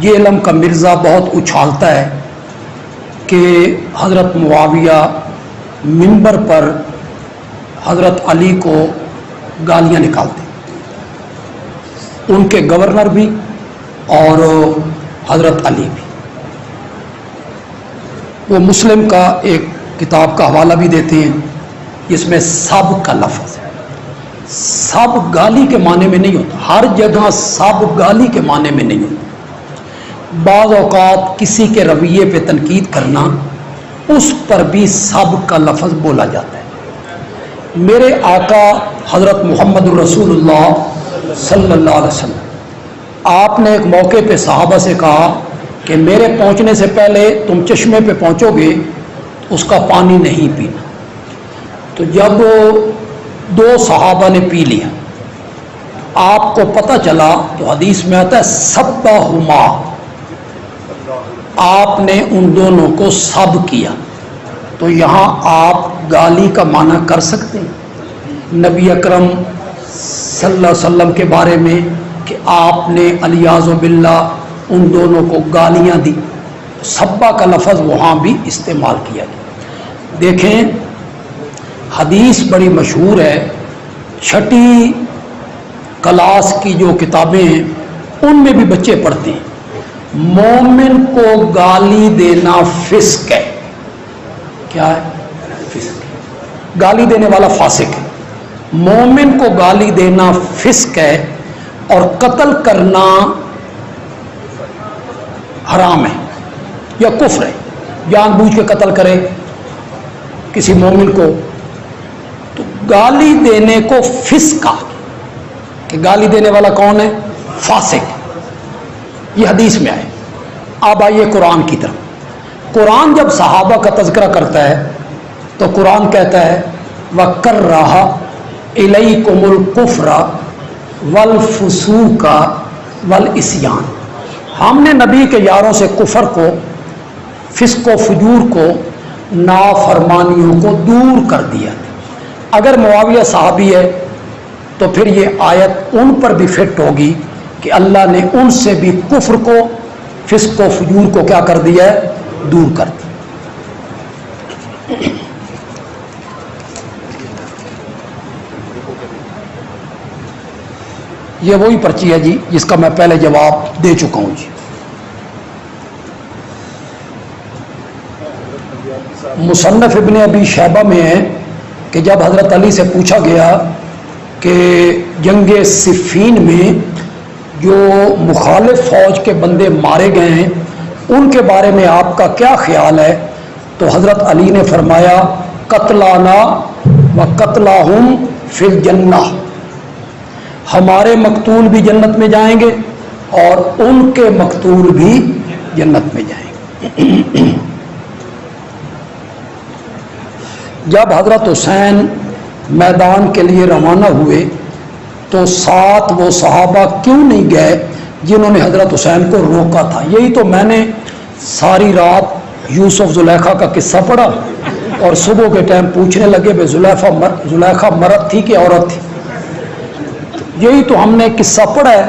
یہ علم کا مرزا بہت اچھالتا ہے کہ حضرت معاویہ منبر پر حضرت علی کو گالیاں نکالتے، ان کے گورنر بھی اور حضرت علی بھی۔ وہ مسلم کا ایک کتاب کا حوالہ بھی دیتے ہیں جس میں سب کا لفظ ہے۔ سب گالی کے معنی میں نہیں ہوتا، ہر جگہ سب گالی کے معنی میں نہیں ہوتا۔ بعض اوقات کسی کے رویے پہ تنقید کرنا، اس پر بھی سب کا لفظ بولا جاتا ہے۔ میرے آقا حضرت محمد رسول اللہ صلی اللہ علیہ وسلم، آپ نے ایک موقع پہ صحابہ سے کہا کہ میرے پہنچنے سے پہلے تم چشمے پہ پہنچو گے اس کا پانی نہیں پینا۔ تو جب دو صحابہ نے پی لیا، آپ کو پتہ چلا تو حدیث میں آتا ہے سبہما، آپ نے ان دونوں کو سب کیا۔ تو یہاں آپ گالی کا معنی کر سکتے ہیں نبی اکرم صلی اللہ علیہ وسلم کے بارے میں کہ آپ نے علیاذ باللہ ان دونوں کو گالیاں دی، سبا کا لفظ وہاں بھی استعمال کیا گیا۔ دیکھیں حدیث بڑی مشہور ہے، چھٹی کلاس کی جو کتابیں ہیں ان میں بھی بچے پڑھتے ہیں، مومن کو گالی دینا فسق ہے۔ کیا ہے؟ فسق۔ گالی دینے والا فاسق ہے۔ مومن کو گالی دینا فسق ہے اور قتل کرنا حرام ہے یا کفر ہے۔ جان بوجھ کے قتل کرے کسی مومن کو تو گالی دینے کو فسق کہا کہ گالی دینے والا کون ہے؟ فاسق۔ یہ حدیث میں آئے۔ اب آئیے قرآن کی طرف۔ قرآن جب صحابہ کا تذکرہ کرتا ہے تو قرآن کہتا ہے وَكَرَّهَ إِلَيْكُمُ الْكُفْرَ وَالْفُسُوقَ وَالْعِصْيَانَ، ہم نے نبی کے یاروں سے کفر کو، فسق و فجور کو، نافرمانیوں کو دور کر دیا۔ اگر معاویہ صحابی ہے تو پھر یہ آیت ان پر بھی فٹ ہوگی کہ اللہ نے ان سے بھی کفر کو، فسق و فجور کو کیا کر دیا ہے؟ دور کر دیا۔ یہ وہی پرچی ہے جی جس کا میں پہلے جواب دے چکا ہوں جی۔ مصنف ابن ابی شیبہ میں ہے کہ جب حضرت علی سے پوچھا گیا کہ جنگ صفین میں جو مخالف فوج کے بندے مارے گئے ہیں ان کے بارے میں آپ کا کیا خیال ہے، تو حضرت علی نے فرمایا قتلانا و قتلاہم فی الجنہ، ہمارے مقتول بھی جنت میں جائیں گے اور ان کے مقتول بھی جنت میں جائیں گے۔ جب حضرت حسین میدان کے لیے روانہ ہوئے تو ساتھ وہ صحابہ کیوں نہیں گئے جنہوں نے حضرت حسین کو روکا تھا؟ یہی تو میں نے ساری رات یوسف زلیخا کا قصہ پڑھا اور صبح کے ٹائم پوچھنے لگے بے زلیخا مرد تھی کہ عورت تھی؟ یہی تو ہم نے قصہ پڑھا ہے۔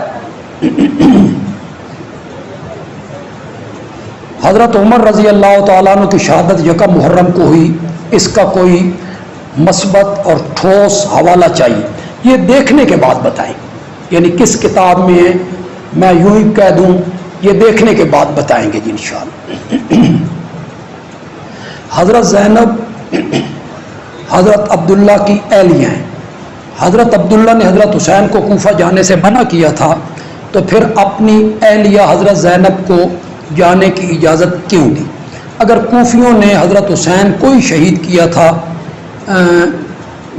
حضرت عمر رضی اللہ تعالیٰ عنہ کی شہادت یکم محرم کو ہوئی، اس کا کوئی مثبت اور ٹھوس حوالہ چاہیے، یہ دیکھنے کے بعد بتائیں، یعنی کس کتاب میں ہے میں یوں ہی کہہ دوں یہ دیکھنے کے بعد بتائیں گے جی انشاءاللہ۔ حضرت زینب حضرت عبداللہ کی اہلیہ ہیں۔ حضرت عبداللہ نے حضرت حسین کو کوفہ جانے سے منع کیا تھا تو پھر اپنی اہلیہ حضرت زینب کو جانے کی اجازت کیوں دی؟ اگر کوفیوں نے حضرت حسین کو ہی شہید کیا تھا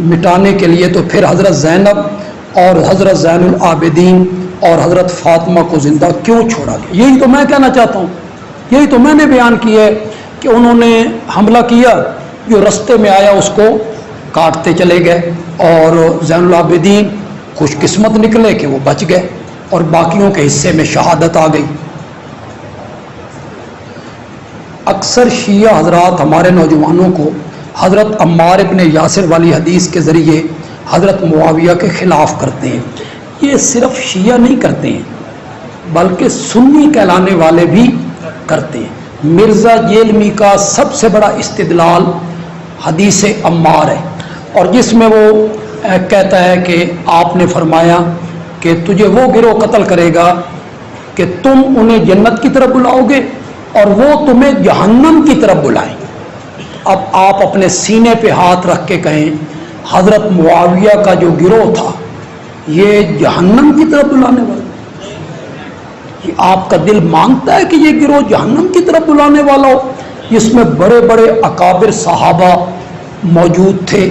مٹانے کے لیے تو پھر حضرت زینب اور حضرت زین العابدین اور حضرت فاطمہ کو زندہ کیوں چھوڑا گیا؟ یہی تو میں کہنا چاہتا ہوں، یہی تو میں نے بیان کیا ہے کہ انہوں نے حملہ کیا، جو رستے میں آیا اس کو کاٹتے چلے گئے اور زین العابدین خوش قسمت نکلے کہ وہ بچ گئے اور باقیوں کے حصے میں شہادت آ گئی۔ اکثر شیعہ حضرات ہمارے نوجوانوں کو حضرت عمار ابن یاسر والی حدیث کے ذریعے حضرت معاویہ کے خلاف کرتے ہیں۔ یہ صرف شیعہ نہیں کرتے ہیں، بلکہ سنی کہلانے والے بھی کرتے ہیں۔ مرزا جیلمی کا سب سے بڑا استدلال حدیث عمار ہے، اور جس میں وہ کہتا ہے کہ آپ نے فرمایا کہ تجھے وہ گروہ قتل کرے گا کہ تم انہیں جنت کی طرف بلاؤ گے اور وہ تمہیں جہنم کی طرف بلائیں گے۔ اب آپ اپنے سینے پہ ہاتھ رکھ کے کہیں حضرت معاویہ کا جو گروہ تھا یہ جہنم کی طرف بلانے والا، یہ آپ کا دل مانتا ہے کہ یہ گروہ جہنم کی طرف بلانے والا ہو، جس میں بڑے بڑے اکابر صحابہ موجود تھے؟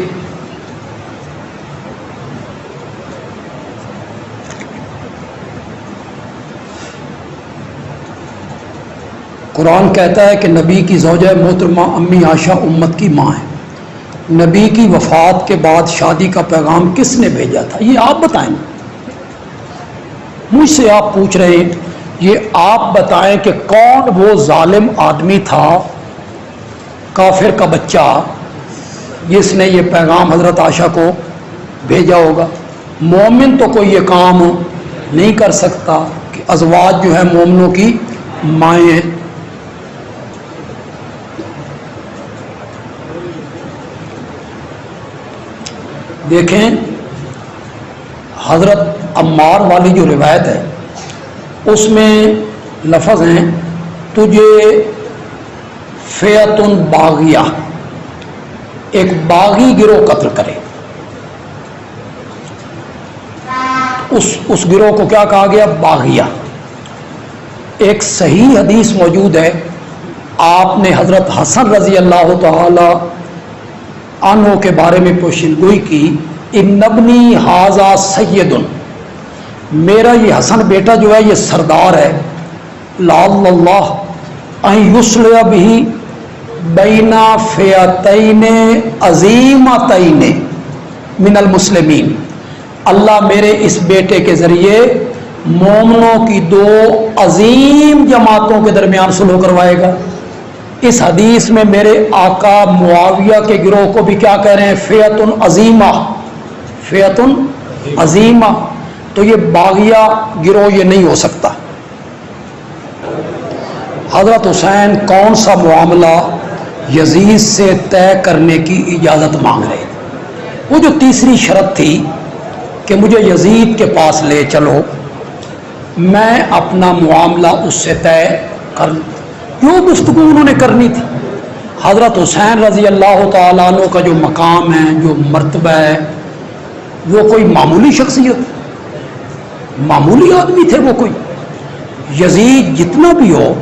قرآن کہتا ہے کہ نبی کی زوجہ محترمہ امی عائشہ امت کی ماں ہے۔ نبی کی وفات کے بعد شادی کا پیغام کس نے بھیجا تھا؟ یہ آپ بتائیں، مجھ سے آپ پوچھ رہے ہیں، یہ آپ بتائیں کہ کون وہ ظالم آدمی تھا، کافر کا بچہ، جس نے یہ پیغام حضرت عائشہ کو بھیجا ہوگا؟ مومن تو کوئی یہ کام نہیں کر سکتا کہ ازواج جو ہے مومنوں کی مائیں ہیں۔ دیکھیں حضرت عمار والی جو روایت ہے اس میں لفظ ہیں تجھے فیعۃ باغیہ، ایک باغی گروہ قتل کرے۔ اس گروہ کو کیا کہا گیا؟ باغیہ۔ ایک صحیح حدیث موجود ہے، آپ نے حضرت حسن رضی اللہ تعالی عنہ کے بارے میں پوشید گوئی کی، ان ابنی ھذا سید، میرا یہ حسن بیٹا جو ہے یہ سردار ہے، لعل اللہ ان یصلح بہ بین فئتین عظیمتین من المسلمین، اللہ میرے اس بیٹے کے ذریعے مومنوں کی دو عظیم جماعتوں کے درمیان صلح کروائے گا۔ اس حدیث میں میرے آقا معاویہ کے گروہ کو بھی کیا کہہ رہے ہیں؟ فئۃ عظیمہ، فئۃ عظیمہ۔ تو یہ باغیہ گروہ یہ نہیں ہو سکتا۔ حضرت حسین کون سا معاملہ یزید سے طے کرنے کی اجازت مانگ رہے تھے؟ وہ جو تیسری شرط تھی کہ مجھے یزید کے پاس لے چلو، میں اپنا معاملہ اس سے طے کر لوں، جو گفتگو انہوں نے کرنی تھی۔ حضرت حسین رضی اللہ تعالیٰ عنہ کا جو مقام ہے، جو مرتبہ ہے، وہ کوئی معمولی شخصیت، معمولی آدمی تھے وہ کوئی؟ یزید جتنا بھی ہو،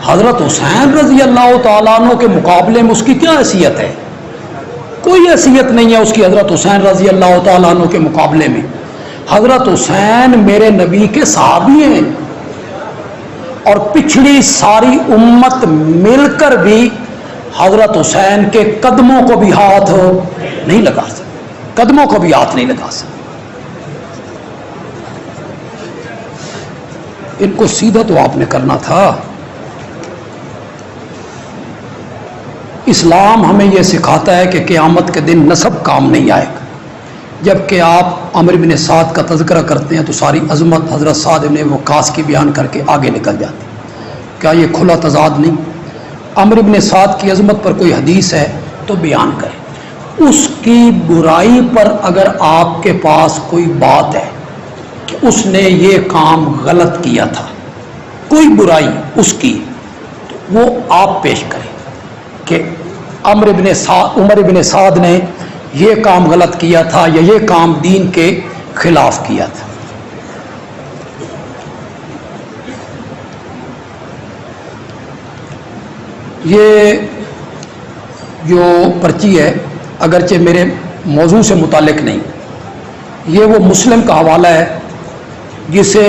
حضرت حسین رضی اللہ تعالیٰ عنہ کے مقابلے میں اس کی کیا حیثیت ہے؟ کوئی حیثیت نہیں ہے اس کی حضرت حسین رضی اللہ تعالیٰ عنہ کے مقابلے میں۔ حضرت حسین میرے نبی کے صحابی ہیں، اور پچھلی ساری امت مل کر بھی حضرت حسین کے قدموں کو بھی ہاتھ نہیں لگا سکتے، قدموں کو بھی ہاتھ نہیں لگا سکتے۔ ان کو سیدھا تو آپ نے کرنا تھا۔ اسلام ہمیں یہ سکھاتا ہے کہ قیامت کے دن نسب کام نہیں آئے گا۔ جبکہ آپ عمرو بن سعد کا تذکرہ کرتے ہیں تو ساری عظمت حضرت سعد بن وقاص کی بیان کر کے آگے نکل جاتی۔ کیا یہ کھلا تضاد نہیں؟ عمرو بن سعد کی عظمت پر کوئی حدیث ہے تو بیان کریں، اس کی برائی پر اگر آپ کے پاس کوئی بات ہے کہ اس نے یہ کام غلط کیا تھا، کوئی برائی اس کی، تو وہ آپ پیش کریں کہ عمرو بن سعد نے یہ کام غلط کیا تھا یا یہ کام دین کے خلاف کیا تھا۔ یہ جو پرچی ہے اگرچہ میرے موضوع سے متعلق نہیں، یہ وہ مسلم کا حوالہ ہے جسے